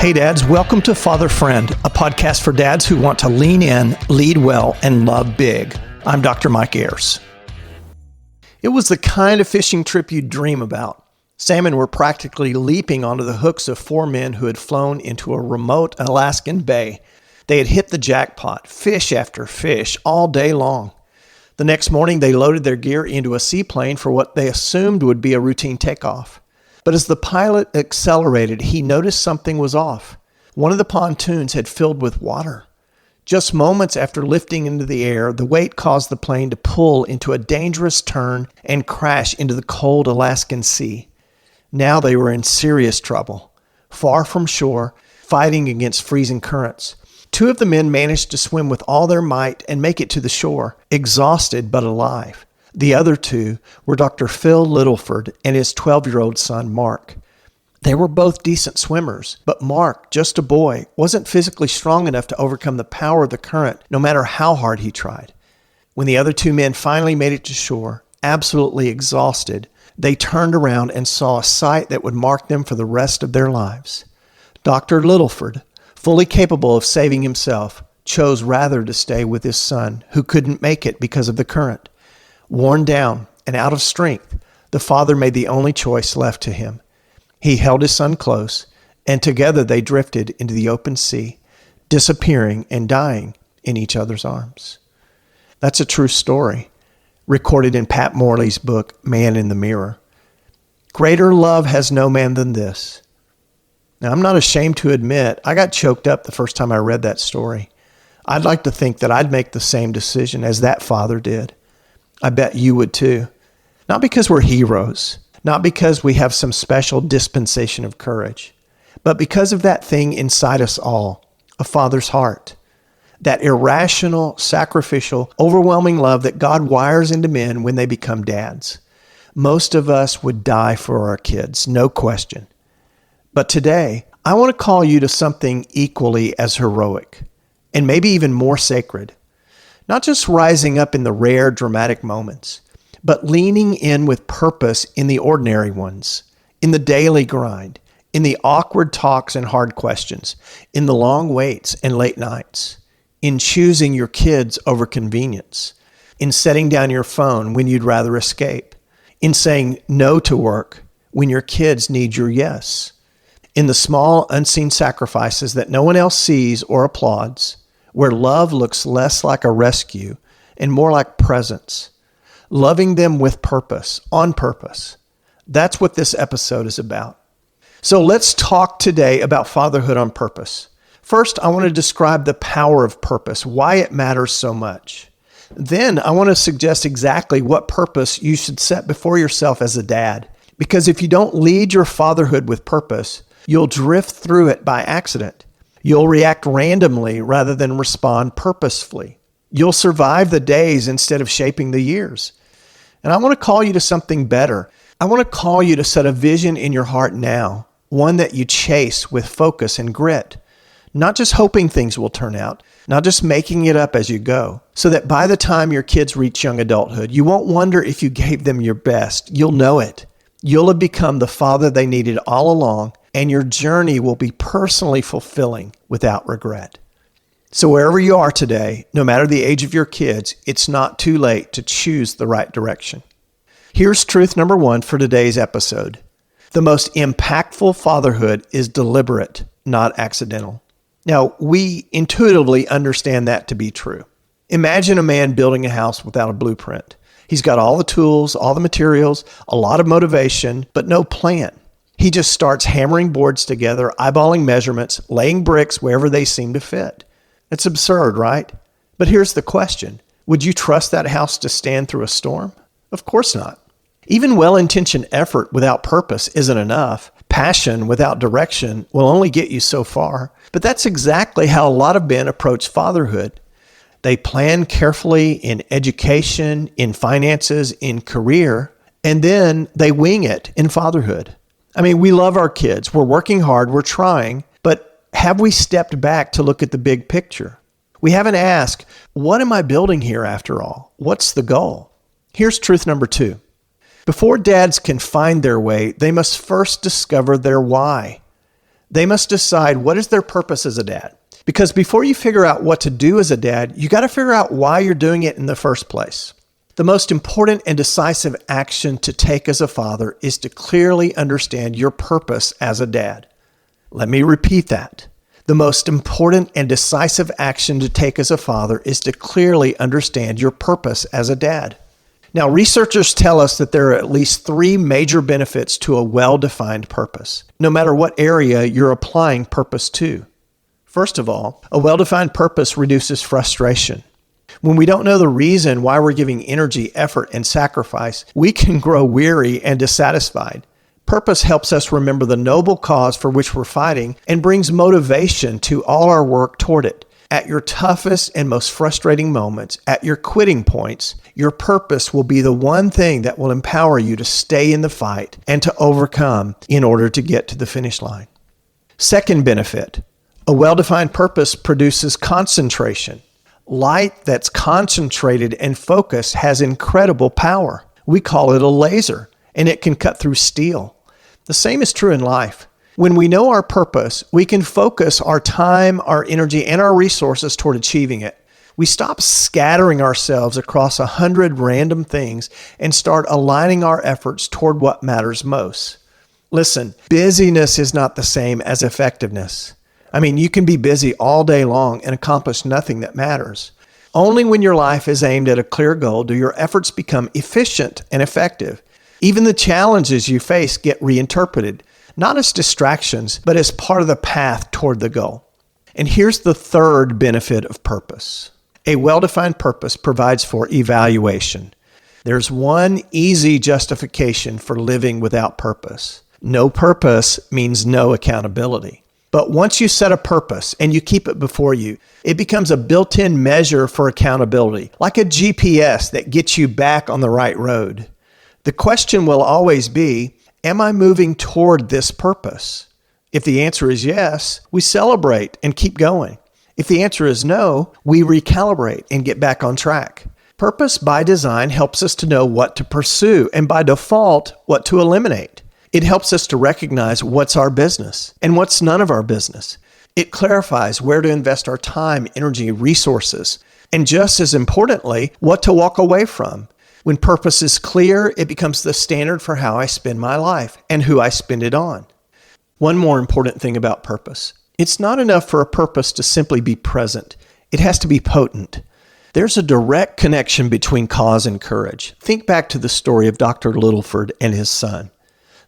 Hey dads, welcome to Father Friend, a podcast for dads who want to lean in, lead well, and love big. I'm Dr. Mike Ayers. It was the kind of fishing trip you'd dream about. Salmon were practically leaping onto the hooks of four men who had flown into a remote Alaskan bay. They had hit the jackpot, fish after fish, all day long. The next morning, they loaded their gear into a seaplane for what they assumed would be a routine takeoff. But as the pilot accelerated, he noticed something was off. One of the pontoons had filled with water. Just moments after lifting into the air, the weight caused the plane to pull into a dangerous turn and crash into the cold Alaskan sea. Now they were in serious trouble, far from shore, fighting against freezing currents. Two of the men managed to swim with all their might and make it to the shore, exhausted but alive. The other two were Dr. Phil Littleford and his 12-year-old son, Mark. They were both decent swimmers, but Mark, just a boy, wasn't physically strong enough to overcome the power of the current, no matter how hard he tried. When the other two men finally made it to shore, absolutely exhausted, they turned around and saw a sight that would mark them for the rest of their lives. Dr. Littleford, fully capable of saving himself, chose rather to stay with his son, who couldn't make it because of the current. Worn down and out of strength, the father made the only choice left to him. He held his son close, and together they drifted into the open sea, disappearing and dying in each other's arms. That's a true story, recorded in Pat Morley's book, Man in the Mirror. Greater love has no man than this. Now, I'm not ashamed to admit, I got choked up the first time I read that story. I'd like to think that I'd make the same decision as that father did. I bet you would too. Not because we're heroes, not because we have some special dispensation of courage, but because of that thing inside us all, a father's heart. That irrational, sacrificial, overwhelming love that God wires into men when they become dads. Most of us would die for our kids, no question. But today, I want to call you to something equally as heroic, and maybe even more sacred. Not just rising up in the rare, dramatic moments, but leaning in with purpose in the ordinary ones, in the daily grind, in the awkward talks and hard questions, in the long waits and late nights, in choosing your kids over convenience, in setting down your phone when you'd rather escape, in saying no to work when your kids need your yes, in the small, unseen sacrifices that no one else sees or applauds, where love looks less like a rescue and more like presence. Loving them with purpose, on purpose. That's what this episode is about. So let's talk today about fatherhood on purpose. First, I want to describe the power of purpose, why it matters so much. Then I want to suggest exactly what purpose you should set before yourself as a dad. Because if you don't lead your fatherhood with purpose, you'll drift through it by accident. You'll react randomly rather than respond purposefully. You'll survive the days instead of shaping the years. And I want to call you to something better. I want to call you to set a vision in your heart now, one that you chase with focus and grit. Not just hoping things will turn out, not just making it up as you go, so that by the time your kids reach young adulthood, you won't wonder if you gave them your best. You'll know it. You'll have become the father they needed all along, and your journey will be personally fulfilling without regret. So wherever you are today, no matter the age of your kids, it's not too late to choose the right direction. Here's truth number one for today's episode. The most impactful fatherhood is deliberate, not accidental. Now, we intuitively understand that to be true. Imagine a man building a house without a blueprint. He's got all the tools, all the materials, a lot of motivation, but no plan. He just starts hammering boards together, eyeballing measurements, laying bricks wherever they seem to fit. It's absurd, right? But here's the question. Would you trust that house to stand through a storm? Of course not. Even well-intentioned effort without purpose isn't enough. Passion without direction will only get you so far. But that's exactly how a lot of men approach fatherhood. They plan carefully in education, in finances, in career, and then they wing it in fatherhood. I mean, we love our kids. We're working hard. We're trying. But have we stepped back to look at the big picture? We haven't asked, what am I building here after all? What's the goal? Here's truth number two. Before dads can find their way, they must first discover their why. They must decide what is their purpose as a dad. Because before you figure out what to do as a dad, you got to figure out why you're doing it in the first place. The most important and decisive action to take as a father is to clearly understand your purpose as a dad. Let me repeat that. The most important and decisive action to take as a father is to clearly understand your purpose as a dad. Now, researchers tell us that there are at least 3 major benefits to a well-defined purpose, no matter what area you're applying purpose to. First of all, a well-defined purpose reduces frustration. When we don't know the reason why we're giving energy, effort, and sacrifice, we can grow weary and dissatisfied. Purpose helps us remember the noble cause for which we're fighting and brings motivation to all our work toward it. At your toughest and most frustrating moments, at your quitting points, your purpose will be the one thing that will empower you to stay in the fight and to overcome in order to get to the finish line. Second benefit, a well-defined purpose produces concentration. Light that's concentrated and focused has incredible power. We call it a laser, and it can cut through steel. The same is true in life. When we know our purpose, we can focus our time, our energy, and our resources toward achieving it. We stop scattering ourselves across 100 random things and start aligning our efforts toward what matters most. Listen, busyness is not the same as effectiveness. You can be busy all day long and accomplish nothing that matters. Only when your life is aimed at a clear goal do your efforts become efficient and effective. Even the challenges you face get reinterpreted, not as distractions, but as part of the path toward the goal. And here's the third benefit of purpose. A well-defined purpose provides for evaluation. There's one easy justification for living without purpose. No purpose means no accountability. But once you set a purpose and you keep it before you, it becomes a built-in measure for accountability, like a GPS that gets you back on the right road. The question will always be, am I moving toward this purpose? If the answer is yes, we celebrate and keep going. If the answer is no, we recalibrate and get back on track. Purpose by design helps us to know what to pursue and by default, what to eliminate. It helps us to recognize what's our business and what's none of our business. It clarifies where to invest our time, energy, resources, and just as importantly, what to walk away from. When purpose is clear, it becomes the standard for how I spend my life and who I spend it on. One more important thing about purpose. It's not enough for a purpose to simply be present. It has to be potent. There's a direct connection between cause and courage. Think back to the story of Dr. Littleford and his son.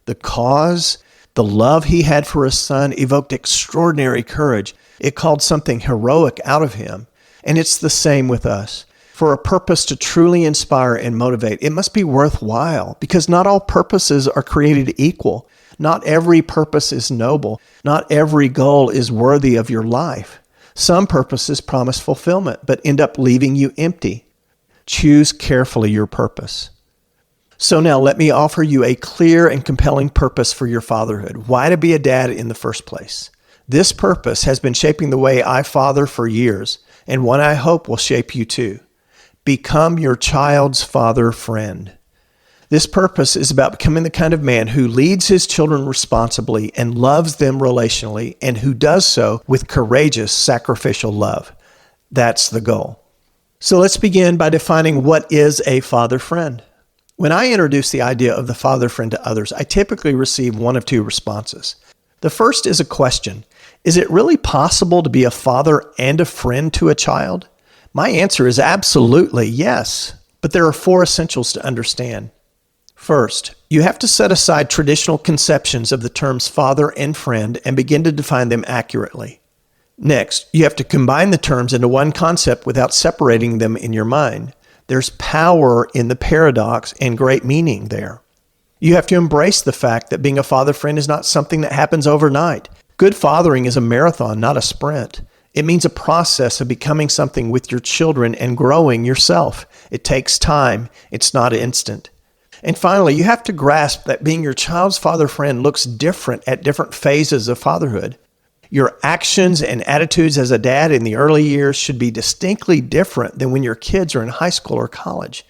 The cause, the love he had for his son evoked extraordinary courage. It called something heroic out of him. And it's the same with us. For a purpose to truly inspire and motivate, it must be worthwhile because not all purposes are created equal. Not every purpose is noble. Not every goal is worthy of your life. Some purposes promise fulfillment, but end up leaving you empty. Choose carefully your purpose. So now let me offer you a clear and compelling purpose for your fatherhood. Why to be a dad in the first place? This purpose has been shaping the way I father for years, and one I hope will shape you too. Become your child's father friend. This purpose is about becoming the kind of man who leads his children responsibly and loves them relationally, and who does so with courageous, sacrificial love. That's the goal. So let's begin by defining what is a father friend. When I introduce the idea of the father friend to others, I typically receive one of 2 responses. The first is a question. Is it really possible to be a father and a friend to a child? My answer is absolutely yes, but there are 4 essentials to understand. First, you have to set aside traditional conceptions of the terms father and friend and begin to define them accurately. Next, you have to combine the terms into one concept without separating them in your mind. There's power in the paradox and great meaning there. You have to embrace the fact that being a father friend is not something that happens overnight. Good fathering is a marathon, not a sprint. It means a process of becoming something with your children and growing yourself. It takes time. It's not instant. And finally, you have to grasp that being your child's father friend looks different at different phases of fatherhood. Your actions and attitudes as a dad in the early years should be distinctly different than when your kids are in high school or college.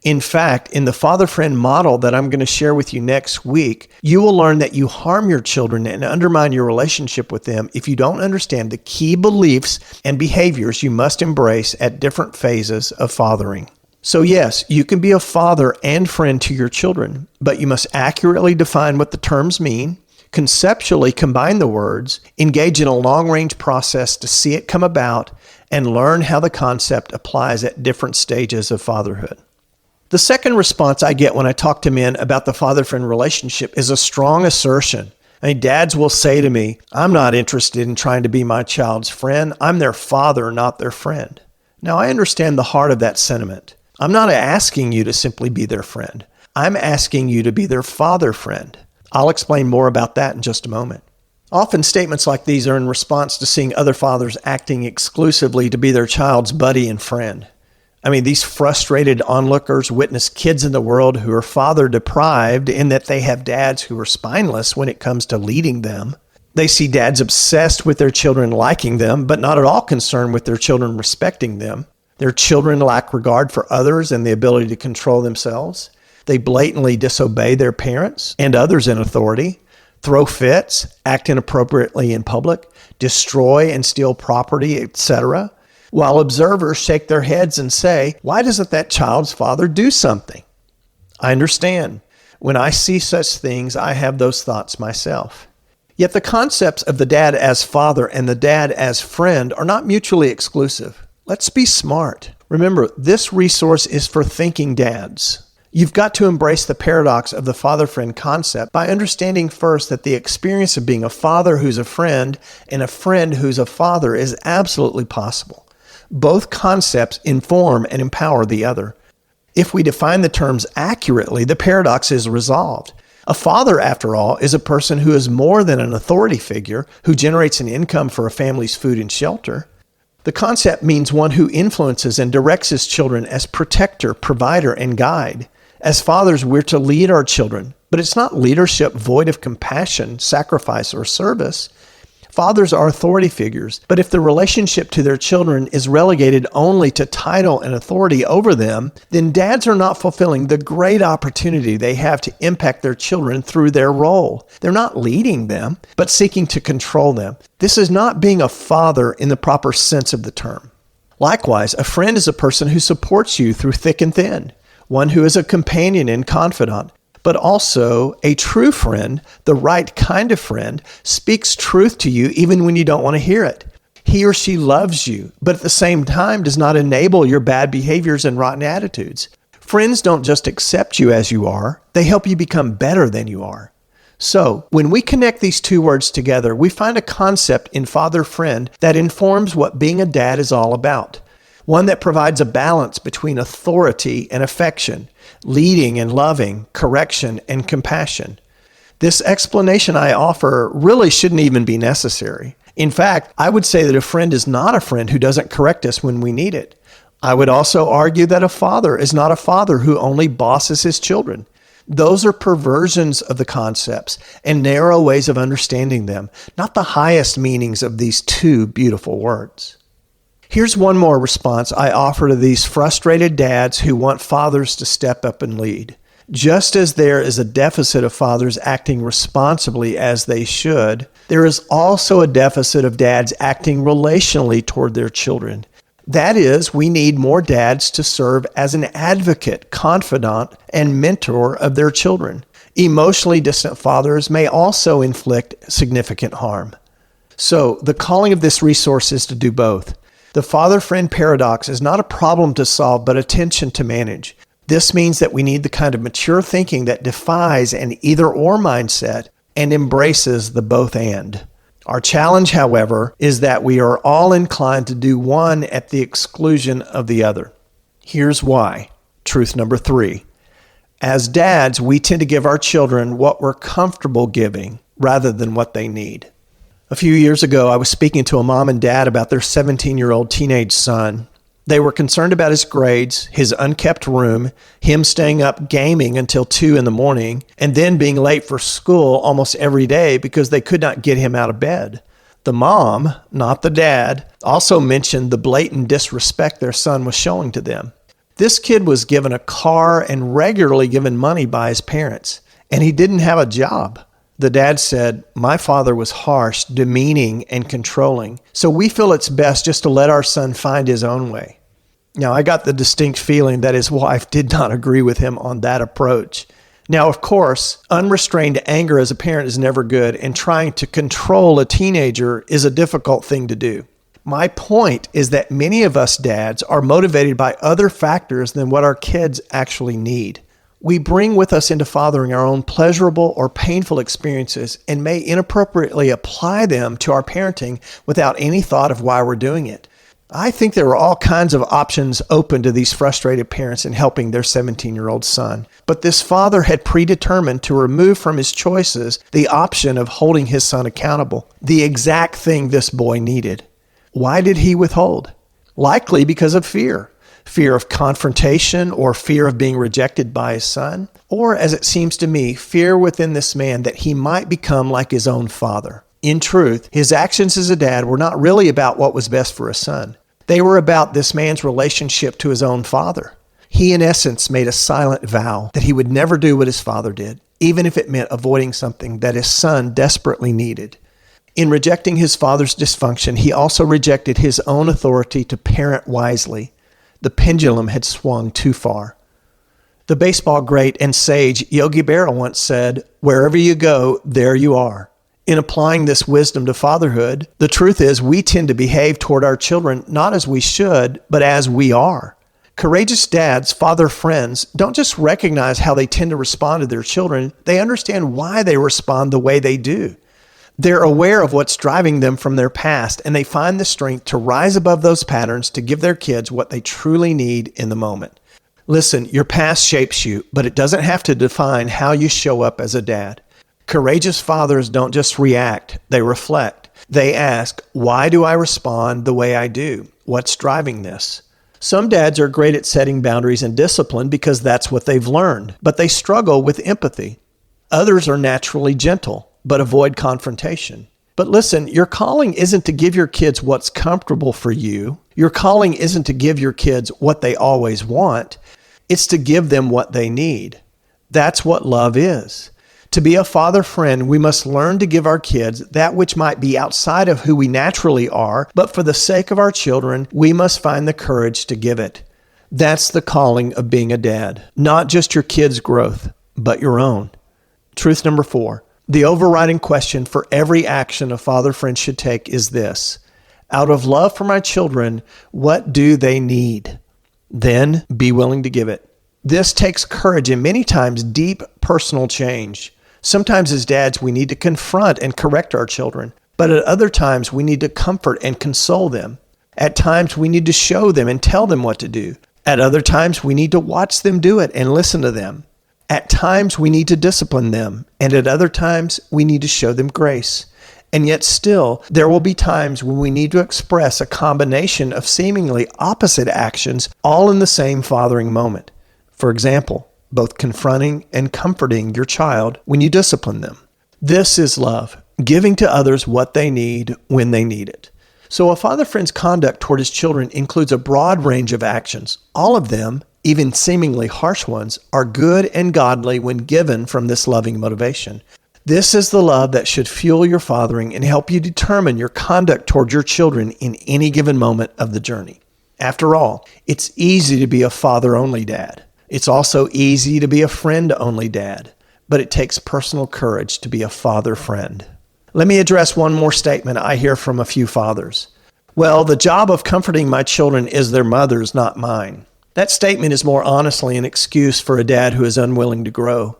In fact, in the father-friend model that I'm going to share with you next week, you will learn that you harm your children and undermine your relationship with them if you don't understand the key beliefs and behaviors you must embrace at different phases of fathering. So yes, you can be a father and friend to your children, but you must accurately define what the terms mean, conceptually combine the words, engage in a long-range process to see it come about, and learn how the concept applies at different stages of fatherhood. The second response I get when I talk to men about the father-friend relationship is a strong assertion. Dads will say to me, I'm not interested in trying to be my child's friend. I'm their father, not their friend. Now, I understand the heart of that sentiment. I'm not asking you to simply be their friend. I'm asking you to be their father friend. I'll explain more about that in just a moment. Often statements like these are in response to seeing other fathers acting exclusively to be their child's buddy and friend. These frustrated onlookers witness kids in the world who are father deprived in that they have dads who are spineless when it comes to leading them. They see dads obsessed with their children liking them, but not at all concerned with their children respecting them. Their children lack regard for others and the ability to control themselves. They blatantly disobey their parents and others in authority, throw fits, act inappropriately in public, destroy and steal property, etc., while observers shake their heads and say, why doesn't that child's father do something? I understand. When I see such things, I have those thoughts myself. Yet the concepts of the dad as father and the dad as friend are not mutually exclusive. Let's be smart. Remember, this resource is for thinking dads. You've got to embrace the paradox of the father-friend concept by understanding first that the experience of being a father who's a friend and a friend who's a father is absolutely possible. Both concepts inform and empower the other. If we define the terms accurately, the paradox is resolved. A father, after all, is a person who is more than an authority figure who generates an income for a family's food and shelter. The concept means one who influences and directs his children as protector, provider, and guide. As fathers, we're to lead our children, but it's not leadership void of compassion, sacrifice, or service. Fathers are authority figures, but if the relationship to their children is relegated only to title and authority over them, then dads are not fulfilling the great opportunity they have to impact their children through their role. They're not leading them, but seeking to control them. This is not being a father in the proper sense of the term. Likewise, a friend is a person who supports you through thick and thin, one who is a companion and confidant. But also, a true friend, the right kind of friend, speaks truth to you even when you don't want to hear it. He or she loves you, but at the same time does not enable your bad behaviors and rotten attitudes. Friends don't just accept you as you are, they help you become better than you are. So, when we connect these two words together, we find a concept in father-friend that informs what being a dad is all about. One that provides a balance between authority and affection, leading and loving, correction and compassion. This explanation I offer really shouldn't even be necessary. In fact, I would say that a friend is not a friend who doesn't correct us when we need it. I would also argue that a father is not a father who only bosses his children. Those are perversions of the concepts and narrow ways of understanding them, not the highest meanings of these two beautiful words. Here's one more response I offer to these frustrated dads who want fathers to step up and lead. Just as there is a deficit of fathers acting responsibly as they should, there is also a deficit of dads acting relationally toward their children. That is, we need more dads to serve as an advocate, confidant, and mentor of their children. Emotionally distant fathers may also inflict significant harm. So, the calling of this resource is to do both. The father-friend paradox is not a problem to solve, but a tension to manage. This means that we need the kind of mature thinking that defies an either-or mindset and embraces the both-and. Our challenge, however, is that we are all inclined to do one at the exclusion of the other. Here's why. Truth number 3. As dads, we tend to give our children what we're comfortable giving rather than what they need. A few years ago, I was speaking to a mom and dad about their 17-year-old teenage son. They were concerned about his grades, his unkept room, him staying up gaming until 2 a.m, and then being late for school almost every day because they could not get him out of bed. The mom, not the dad, also mentioned the blatant disrespect their son was showing to them. This kid was given a car and regularly given money by his parents, and he didn't have a job. The dad said, "My father was harsh, demeaning, and controlling, so we feel it's best just to let our son find his own way." Now, I got the distinct feeling that his wife did not agree with him on that approach. Now, of course, unrestrained anger as a parent is never good, and trying to control a teenager is a difficult thing to do. My point is that many of us dads are motivated by other factors than what our kids actually need. We bring with us into fathering our own pleasurable or painful experiences and may inappropriately apply them to our parenting without any thought of why we're doing it. I think there are all kinds of options open to these frustrated parents in helping their 17-year-old son. But this father had predetermined to remove from his choices the option of holding his son accountable, the exact thing this boy needed. Why did he withhold? Likely because of fear. Fear of confrontation or fear of being rejected by his son. Or, as it seems to me, fear within this man that he might become like his own father. In truth, his actions as a dad were not really about what was best for his son. They were about this man's relationship to his own father. He, in essence, made a silent vow that he would never do what his father did, even if it meant avoiding something that his son desperately needed. In rejecting his father's dysfunction, he also rejected his own authority to parent wisely. The pendulum had swung too far. The baseball great and sage Yogi Berra once said, "Wherever you go, there you are." In applying this wisdom to fatherhood, the truth is we tend to behave toward our children not as we should, but as we are. Courageous dads, father friends, don't just recognize how they tend to respond to their children, they understand why they respond the way they do. They're aware of what's driving them from their past, and they find the strength to rise above those patterns to give their kids what they truly need in the moment. Listen, your past shapes you, but it doesn't have to define how you show up as a dad. Courageous fathers don't just react, they reflect. They ask, why do I respond the way I do? What's driving this? Some dads are great at setting boundaries and discipline because that's what they've learned, but they struggle with empathy. Others are naturally gentle, but avoid confrontation. But listen, your calling isn't to give your kids what's comfortable for you. Your calling isn't to give your kids what they always want. It's to give them what they need. That's what love is. To be a father friend, we must learn to give our kids that which might be outside of who we naturally are, but for the sake of our children, we must find the courage to give it. That's the calling of being a dad. Not just your kids' growth, but your own. Truth number 4. The overriding question for every action a father friend should take is this: out of love for my children, what do they need? Then be willing to give it. This takes courage and many times deep personal change. Sometimes as dads, we need to confront and correct our children, but at other times we need to comfort and console them. At times we need to show them and tell them what to do. At other times we need to watch them do it and listen to them. At times we need to discipline them, and at other times we need to show them grace. And yet still, there will be times when we need to express a combination of seemingly opposite actions, all in the same fathering moment. For example, both confronting and comforting your child when you discipline them. This is love, giving to others what they need when they need it. So a father friend's conduct toward his children includes a broad range of actions. All of them, even seemingly harsh ones, are good and godly when given from this loving motivation. This is the love that should fuel your fathering and help you determine your conduct toward your children in any given moment of the journey. After all, it's easy to be a father-only dad. It's also easy to be a friend-only dad, but it takes personal courage to be a father friend. Let me address one more statement I hear from a few fathers. Well, the job of comforting my children is their mother's, not mine. That statement is more honestly an excuse for a dad who is unwilling to grow.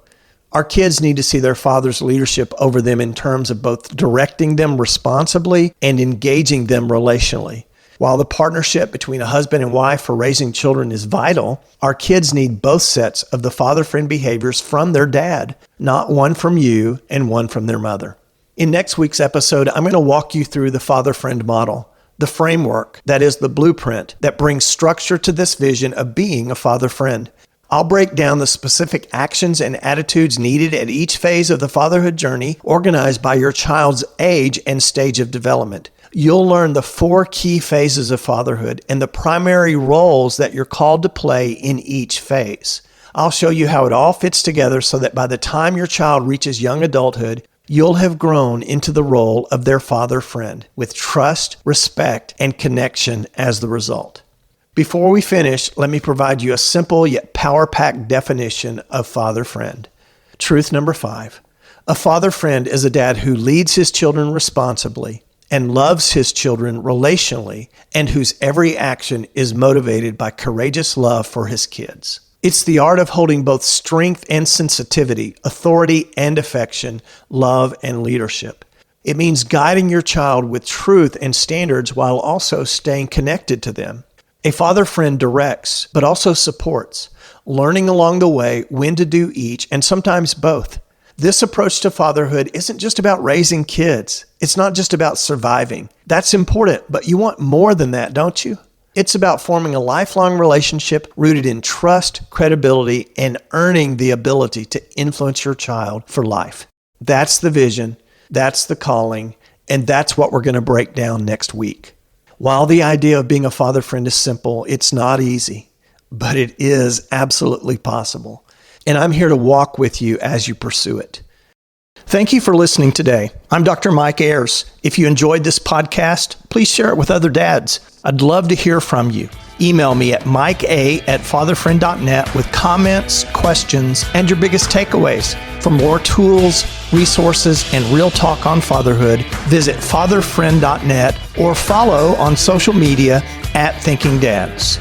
Our kids need to see their father's leadership over them in terms of both directing them responsibly and engaging them relationally. While the partnership between a husband and wife for raising children is vital, our kids need both sets of the father-friend behaviors from their dad, not one from you and one from their mother. In next week's episode, I'm going to walk you through the father-friend model, the framework, that is the blueprint that brings structure to this vision of being a father-friend. I'll break down the specific actions and attitudes needed at each phase of the fatherhood journey, organized by your child's age and stage of development. You'll learn the 4 key phases of fatherhood and the primary roles that you're called to play in each phase. I'll show you how it all fits together so that by the time your child reaches young adulthood, you'll have grown into the role of their father friend with trust, respect, and connection as the result. Before we finish, let me provide you a simple yet power-packed definition of father friend. Truth number 5. A father friend is a dad who leads his children responsibly and loves his children relationally, and whose every action is motivated by courageous love for his kids. It's the art of holding both strength and sensitivity, authority and affection, love and leadership. It means guiding your child with truth and standards while also staying connected to them. A father friend directs, but also supports, learning along the way when to do each, and sometimes both. This approach to fatherhood isn't just about raising kids. It's not just about surviving. That's important, but you want more than that, don't you? It's about forming a lifelong relationship rooted in trust, credibility, and earning the ability to influence your child for life. That's the vision, that's the calling, and that's what we're going to break down next week. While the idea of being a father friend is simple, it's not easy, but it is absolutely possible. And I'm here to walk with you as you pursue it. Thank you for listening today. I'm Dr. Mike Ayers. If you enjoyed this podcast, please share it with other dads. I'd love to hear from you. Email me at mikea@fatherfriend.net with comments, questions, and your biggest takeaways. For more tools, resources, and real talk on fatherhood, visit fatherfriend.net or follow on social media @ThinkingDads.